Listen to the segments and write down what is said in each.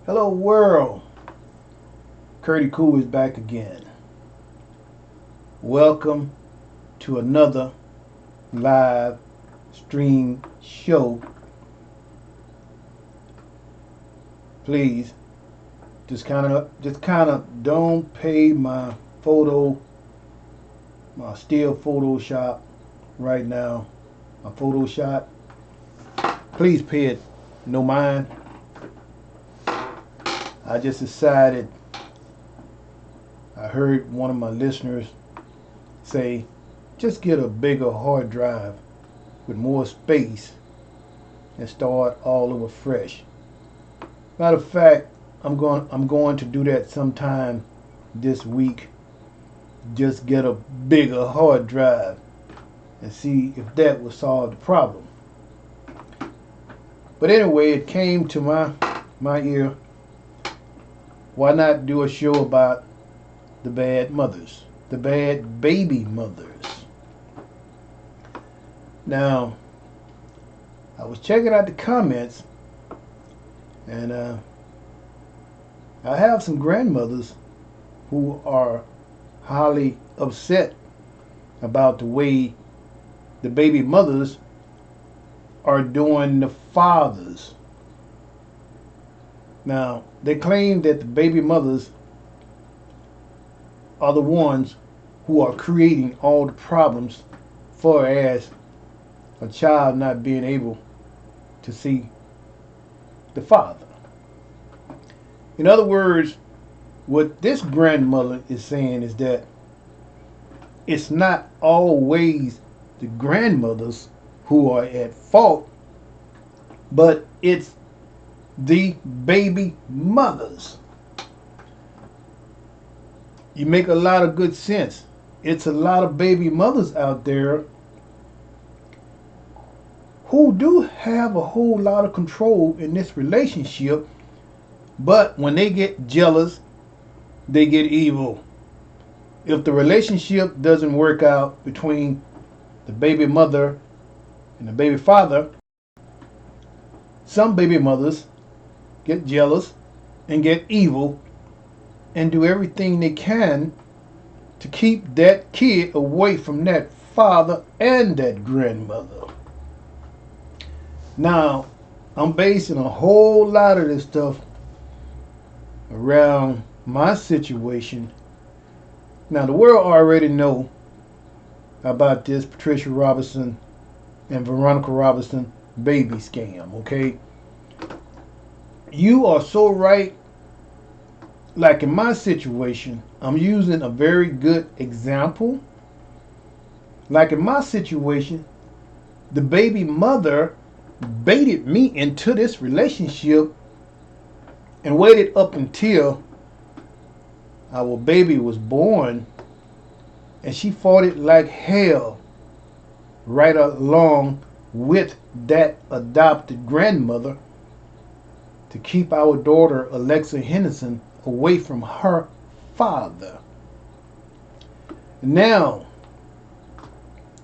Hello world, Curtie Cool is back again. Welcome to another live stream show. Please, just kind of don't pay my still Photoshop right now, my Photoshop. Please pay it no mind. I just decided, I heard one of my listeners say, just get a bigger hard drive with more space and start all over fresh. Matter of fact, I'm going to do that sometime this week. Just get a bigger hard drive and see if that will solve the problem. But anyway, it came to my ear. Why not do a show about the bad mothers, the bad baby mothers? Now, I was checking out the comments, and I have some grandmothers who are highly upset about the way the baby mothers are doing the fathers. Now, they claim that the baby mothers are the ones who are creating all the problems for as a child not being able to see the father. In other words, what this grandmother is saying is that it's not always the grandmothers who are at fault, but it's the baby mothers. You make a lot of good sense. It's a lot of baby mothers out there who do have a whole lot of control in this relationship, but when they get jealous, they get evil. If the relationship doesn't work out between the baby mother and the baby father, some baby mothers get jealous and get evil and do everything they can to keep that kid away from that father and that grandmother. Now, I'm basing a whole lot of this stuff around my situation. Now, the world already know about this Patricia Robinson and Veronica Robinson baby scam, okay? You are so right. Like in my situation, I'm using a very good example. Like in my situation, the baby mother baited me into this relationship and waited up until our baby was born, and she fought it like hell right along with that adopted grandmother to keep our daughter Alexa Henderson away from her father. Now,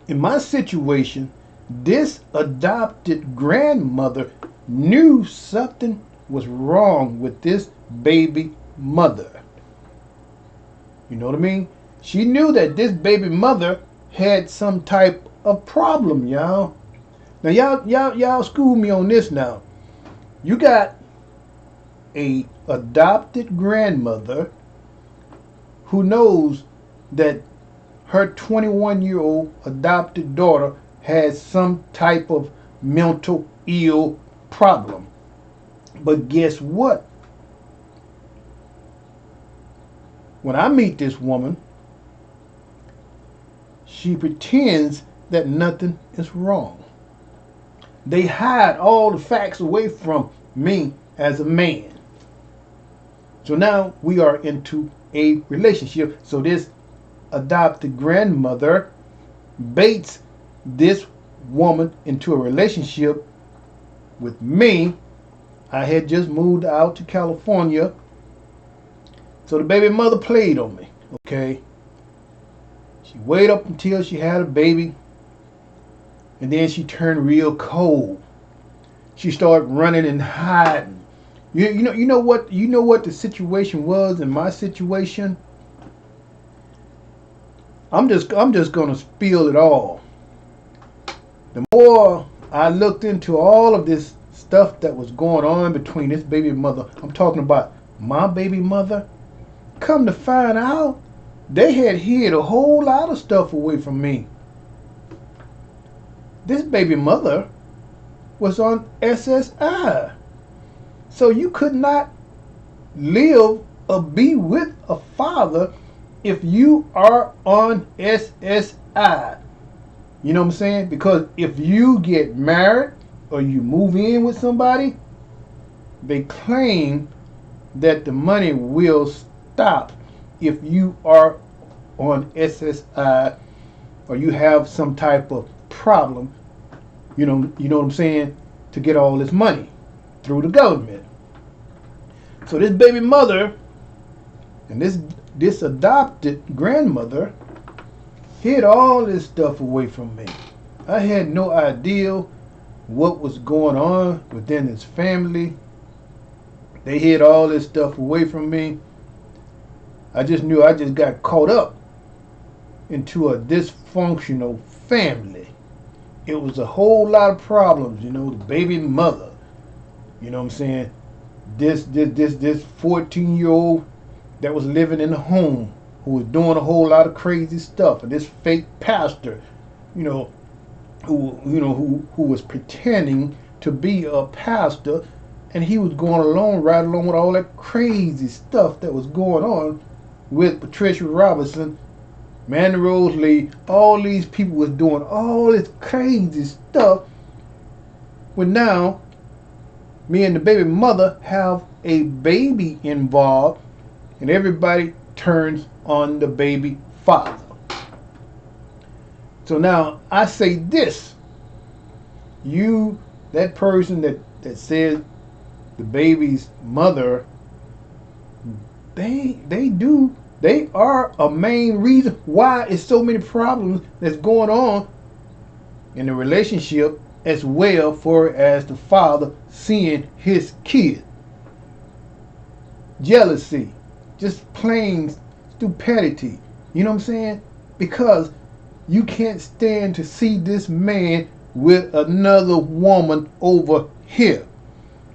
in my situation, this adopted grandmother knew something was wrong with this baby mother. You know what I mean? She knew that this baby mother had some type of problem, y'all. Now, y'all school me on this now. You got a adopted grandmother who knows that her 21-year-old adopted daughter has some type of mental ill problem. But guess what? When I meet this woman, she pretends that nothing is wrong. They hide all the facts away from me as a man. So now we are into a relationship. So this adopted grandmother baits this woman into a relationship with me. I had just moved out to California. So the baby mother played on me, okay? She waited up until she had a baby, and then she turned real cold. She started running and hiding. You know what the situation was in my situation. I'm just gonna spill it all. The more I looked into all of this stuff that was going on between this baby mother, I'm talking about my baby mother. Come to find out, they had hid a whole lot of stuff away from me. This baby mother was on SSI. So you could not live or be with a father if you are on SSI. You know what I'm saying? Because if you get married or you move in with somebody, they claim that the money will stop if you are on SSI or you have some type of problem, you know what I'm saying, to get all this money through the government. So this baby mother and this adopted grandmother hid all this stuff away from me. I had no idea what was going on within this family. They hid all this stuff away from me. I just knew I just got caught up into a dysfunctional family. It was a whole lot of problems, the baby mother. You know what I'm saying? This 14-year-old that was living in the home who was doing a whole lot of crazy stuff, and this fake pastor, who was pretending to be a pastor, and he was going right along with all that crazy stuff that was going on with Patricia Robinson, Manny Rose Lee. All these people was doing all this crazy stuff. When now, me and the baby mother have a baby involved, and everybody turns on the baby father. So now I say this: that person that said the baby's mother, they are a main reason why it's so many problems that's going on in the relationship, as well for as the father seeing his kid. Jealousy, just plain stupidity. You know what I'm saying? Because you can't stand to see this man with another woman over here.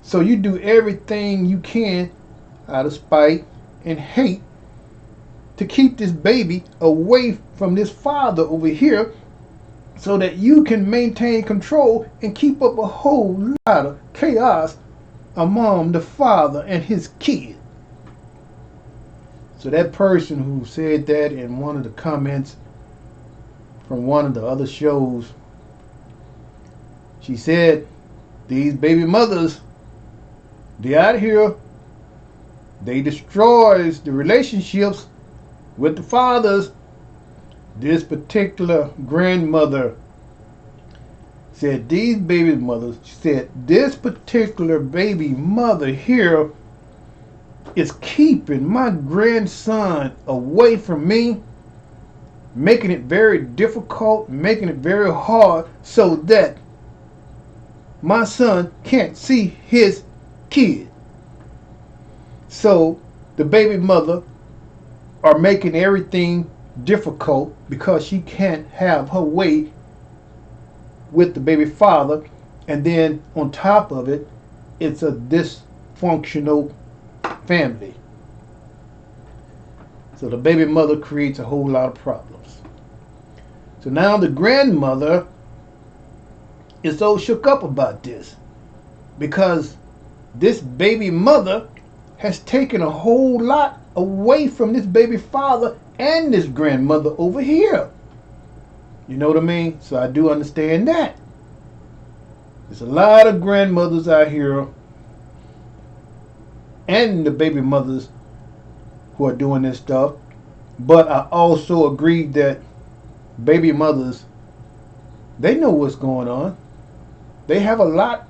So you do everything you can out of spite and hate to keep this baby away from this father over here, so that you can maintain control and keep up a whole lot of chaos among the father and his kid. So that person who said that in one of the comments from one of the other shows, she said, these baby mothers, they out here, they destroys the relationships with the fathers. This particular grandmother said these baby mothers, she said this particular baby mother here is keeping my grandson away from me, making it very difficult, making it very hard, so that my son can't see his kid. So the baby mother are making everything difficult because she can't have her way with the baby father, and then on top of it, it's a dysfunctional family. So the baby mother creates a whole lot of problems. So now the grandmother is so shook up about this, because this baby mother has taken a whole lot away from this baby father and this grandmother over here. You know what I mean? So I do understand that. There's a lot of grandmothers out here and the baby mothers who are doing this stuff. But I also agree that baby mothers, they know what's going on. They have a lot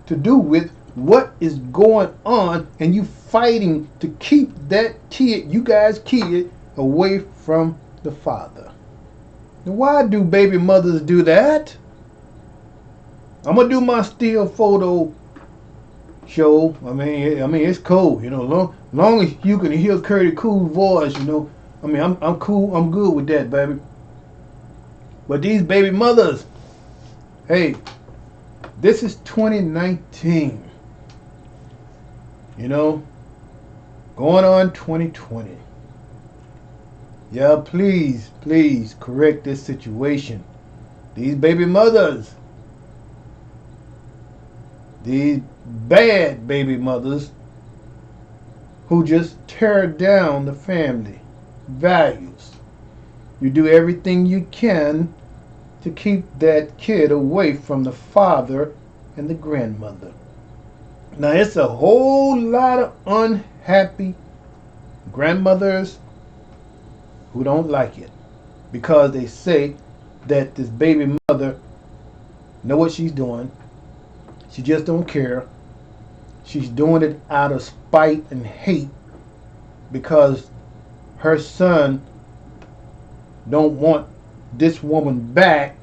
to do with what is going on, and you fighting to keep that kid, you guys' kid, away from the father. Now, why do baby mothers do that? I'm going to do my still photo show. I mean, it's cool. Long as you can hear Curtis Cool's voice. I'm cool. I'm good with that, baby. But these baby mothers, hey, this is 2019. Going on 2020. Yeah, please, please correct this situation. These baby mothers, these bad baby mothers who just tear down the family values. You do everything you can to keep that kid away from the father and the grandmother. Now, it's a whole lot of unhappy grandmothers who don't like it because they say that this baby mother know what she's doing. She just don't care. She's doing it out of spite and hate because her son don't want this woman back,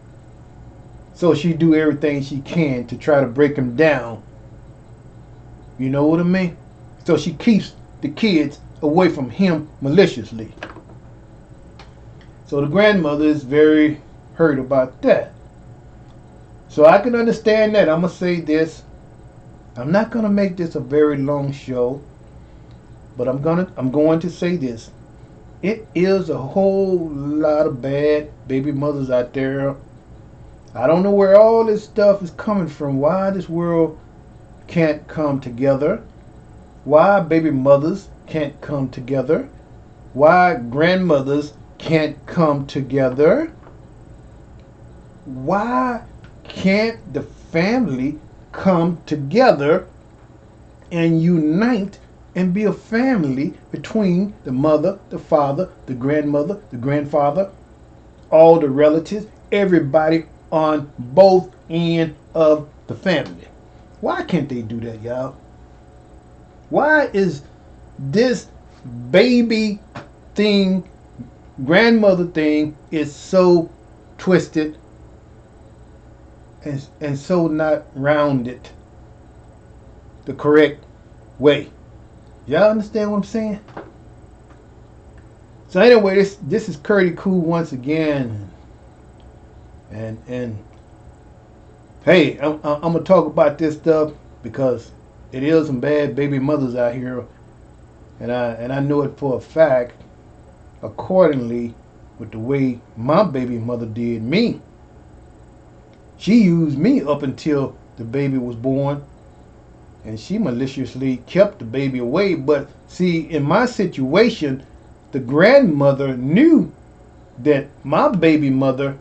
so she do everything she can to try to break him down. You know what I mean? So she keeps the kids away from him maliciously. So the grandmother is very hurt about that. So I can understand that. I'm going to say this. I'm not going to make this a very long show, but I'm going to say this. It is a whole lot of bad baby mothers out there. I don't know where all this stuff is coming from. Why this world can't come together. Why baby mothers can't come together. Why grandmothers can't come together. Why can't the family come together and unite and be a family between the mother, the father, the grandmother, the grandfather, all the relatives, everybody on both ends of the family? Why can't they do that, y'all? Why is this baby thing, grandmother thing, is so twisted and so not rounded the correct way? Y'all understand what I'm saying? So anyway, this is Curtie Cool once again, and hey, I'm gonna talk about this stuff because it is some bad baby mothers out here, and I know it for a fact, accordingly with the way my baby mother did me. She used me up until the baby was born, and she maliciously kept the baby away. But see, in my situation, the grandmother knew that my baby mother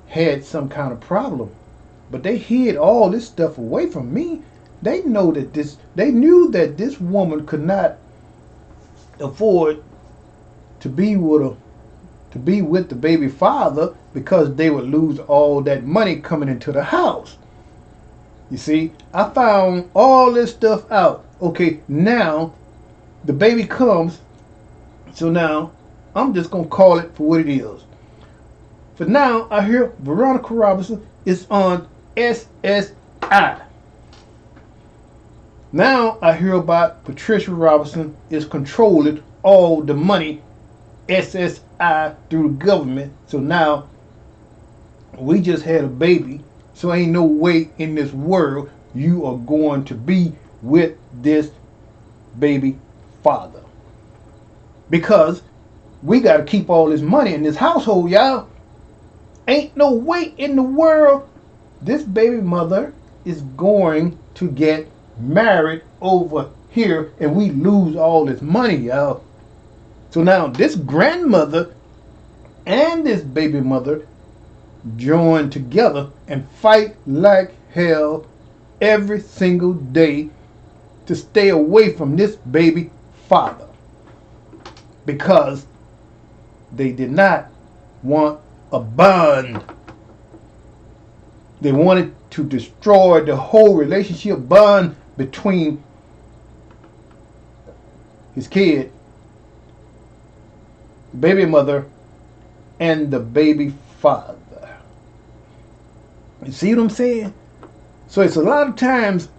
had some kind of problem, but they hid all this stuff away from me. They knew that this woman could not afford to be with the baby father because they would lose all that money coming into the house. You see, I found all this stuff out. Okay, now the baby comes, so now I'm just gonna call it for what it is. For now, I hear Veronica Robinson is on SSI. Now I hear about Patricia Robinson is controlling all the money, SSI, through the government. So now we just had a baby, so ain't no way in this world you are going to be with this baby father, because we got to keep all this money in this household, y'all. Ain't no way in the world this baby mother is going to get married over here and we lose all this money, y'all. So now this grandmother and this baby mother join together and fight like hell every single day to stay away from this baby father, because they did not want a bond. They wanted to destroy the whole relationship bond between his kid, baby mother, and the baby father. You see what I'm saying? So it's a lot of times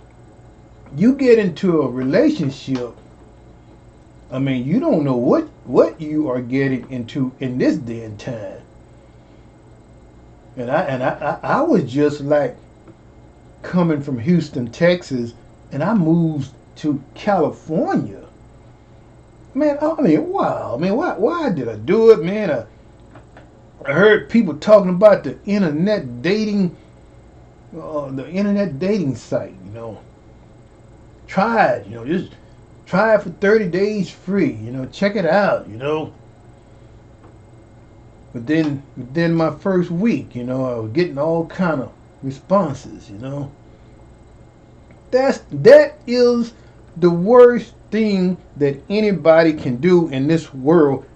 you get into a relationship, I mean, you don't know what you are getting into in this day and time. And I was just like coming from Houston, Texas, and I moved to California. Man, I mean, wow. I mean, why did I do it, man? I heard people talking about the internet dating site. Try it. Just try it for 30 days free. Check it out. But then within my first week, I was getting all kind of responses. That is the worst thing that anybody can do in this world.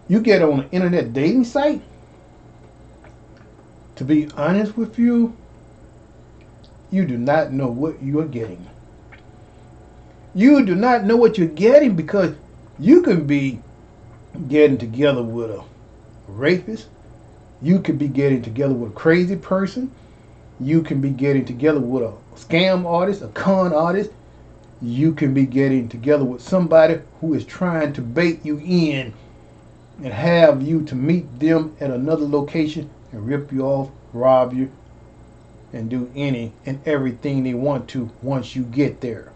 You get on an internet dating site. To be honest with you, you do not know what you are getting. You do not know what you're getting, because you can be getting together with a rapist. You could be getting together with a crazy person. You can be getting together with a scam artist, a con artist. You can be getting together with somebody who is trying to bait you in and have you to meet them at another location and rip you off, rob you, and do any and everything they want to once you get there.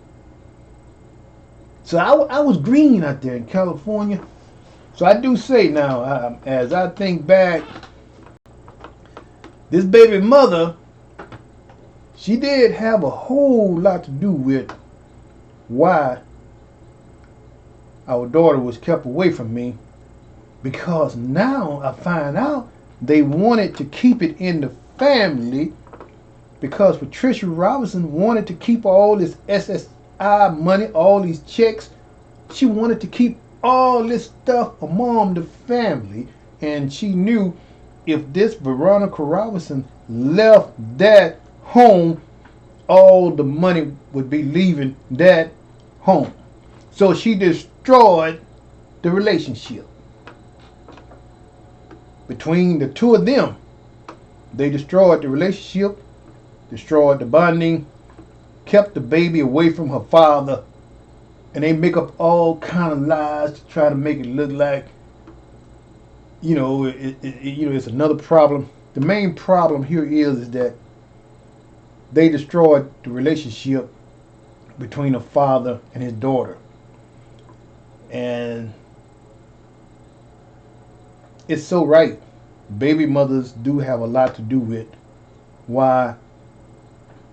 So I was green out there in California. So I do say now, as I think back, this baby mother, she did have a whole lot to do with why our daughter was kept away from me, because now I find out they wanted to keep it in the family, because Patricia Robinson wanted to keep all this SSI money, all these checks. She wanted to keep all this stuff among the family, and she knew if this Veronica Robinson left that home, all the money would be leaving that home. So she destroyed the relationship between the two of them. They destroyed the relationship, destroyed the bonding, kept the baby away from her father, and they make up all kind of lies to try to make it look like, it's another problem. The main problem here is that they destroyed the relationship between a father and his daughter. And it's so right. Baby mothers do have a lot to do with why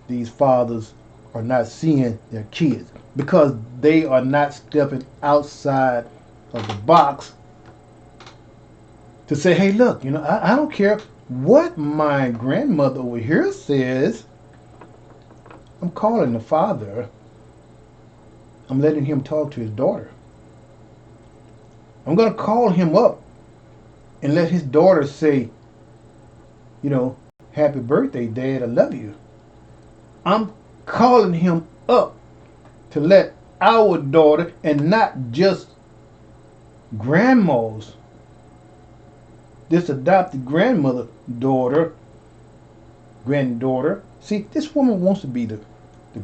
these fathers are not seeing their kids, because they are not stepping outside of the box to say, hey, look, I don't care what my grandmother over here says. I'm calling the father. I'm letting him talk to his daughter. I'm going to call him up and let his daughter say, happy birthday, Dad, I love you. I'm calling him up to let our daughter, and not just grandma's, this adopted granddaughter, See, this woman wants to be the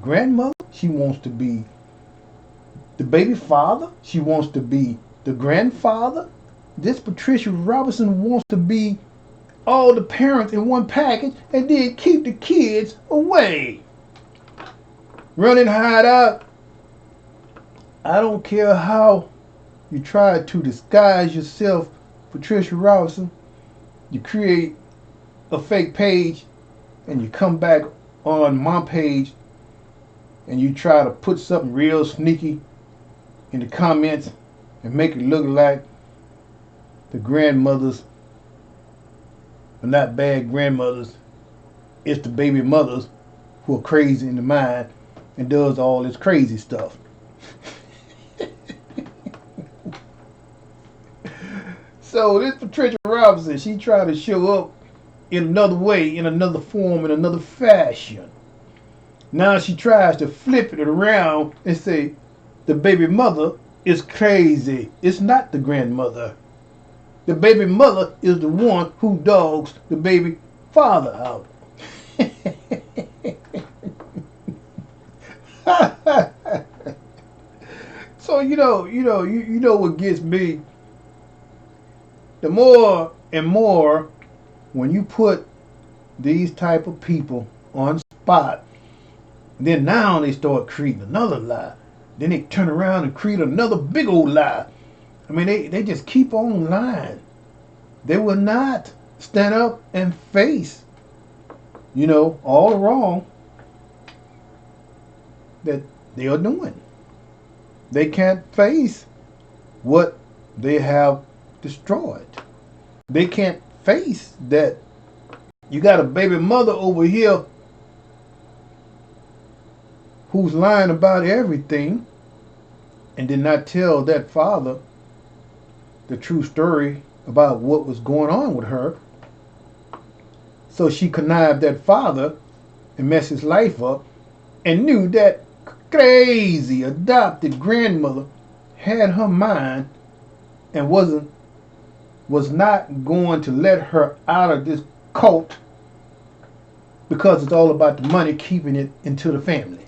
grandmother. She wants to be the baby father. She wants to be the grandfather. This Patricia Robinson wants to be all the parents in one package, and then keep the kids away. Running hide out. I don't care how you try to disguise yourself, Patricia Robinson. You create a fake page and you come back on my page and you try to put something real sneaky in the comments and make it look like the grandmothers are not bad grandmothers. It's the baby mothers who are crazy in the mind and does all this crazy stuff. So this Patricia Robinson, she tried to show up in another way, in another form, in another fashion. Now she tries to flip it around and say the baby mother is crazy. It's not the grandmother. The baby mother is the one who dogs the baby father out. So you know what gets me, the more and more when you put these type of people on spot, then now they start creating another lie. Then they turn around and create another big old lie. I mean, they just keep on lying. They will not stand up and face, all the wrong that they are doing. They can't face what they have destroyed. They can't face that you got a baby mother over here who's lying about everything and did not tell that father the true story about what was going on with her. So she connived that father and messed his life up, and knew that crazy adopted grandmother had her mind and was not going to let her out of this cult because it's all about the money, keeping it into the family.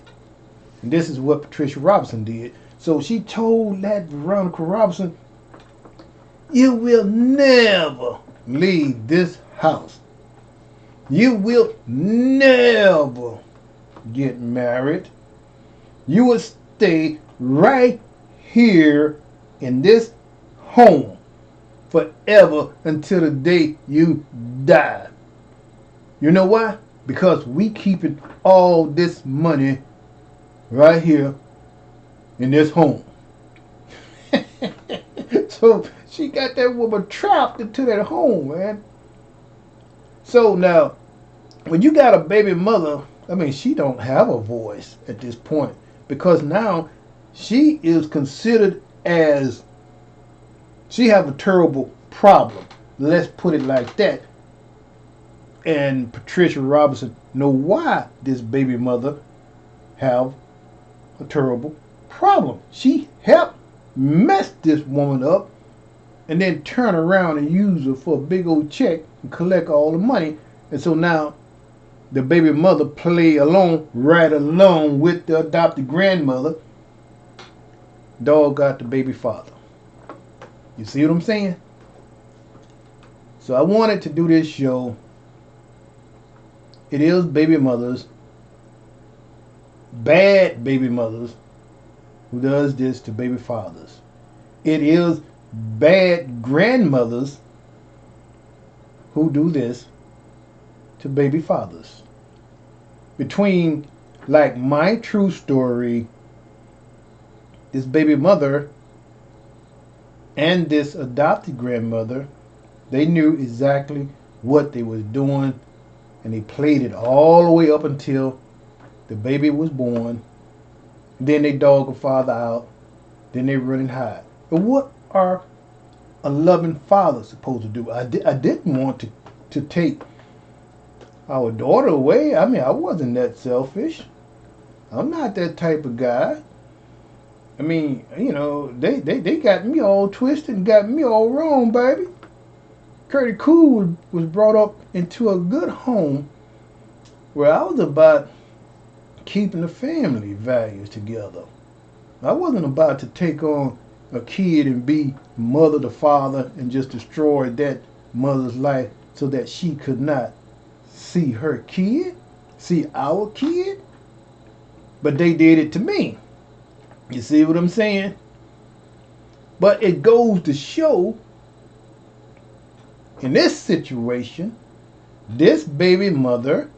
And this is what Patricia Robinson did. So she told that Veronica Robinson, you will never leave this house. You will never get married. You will stay right here in this home forever until the day you die. You know why? Because we keeping all this money right here in this home. So she got that woman trapped into that home, man. So now, when you got a baby mother, I mean, she don't have a voice at this point, because now she is considered as, she have a terrible problem. Let's put it like that. And Patricia Robinson know why this baby mother have a terrible problem. She helped mess this woman up and then turn around and use her for a big old check and collect all the money. And so now the baby mother play along, right along with the adopted grandmother. Dog got the baby father. You see what I'm saying? So I wanted to do this show. It is baby mothers, bad baby mothers, who does this to baby fathers. It is bad grandmothers who do this to baby fathers. Between, like, my true story, this baby mother and this adopted grandmother, they knew exactly what they was doing, and they played it all the way up until the baby was born. Then they dog a father out. Then they run and hide. But what are a loving father supposed to do? I didn't want to take our daughter away. I mean, I wasn't that selfish. I'm not that type of guy. I mean, they got me all twisted and got me all wrong, baby. CURTIEECOOL'S was brought up into a good home where I was about keeping the family values together. I wasn't about to take on a kid and be mother to father and just destroy that mother's life so that she could not see her kid, see our kid. But they did it to me. You see what I'm saying? But it goes to show, in this situation, this baby mother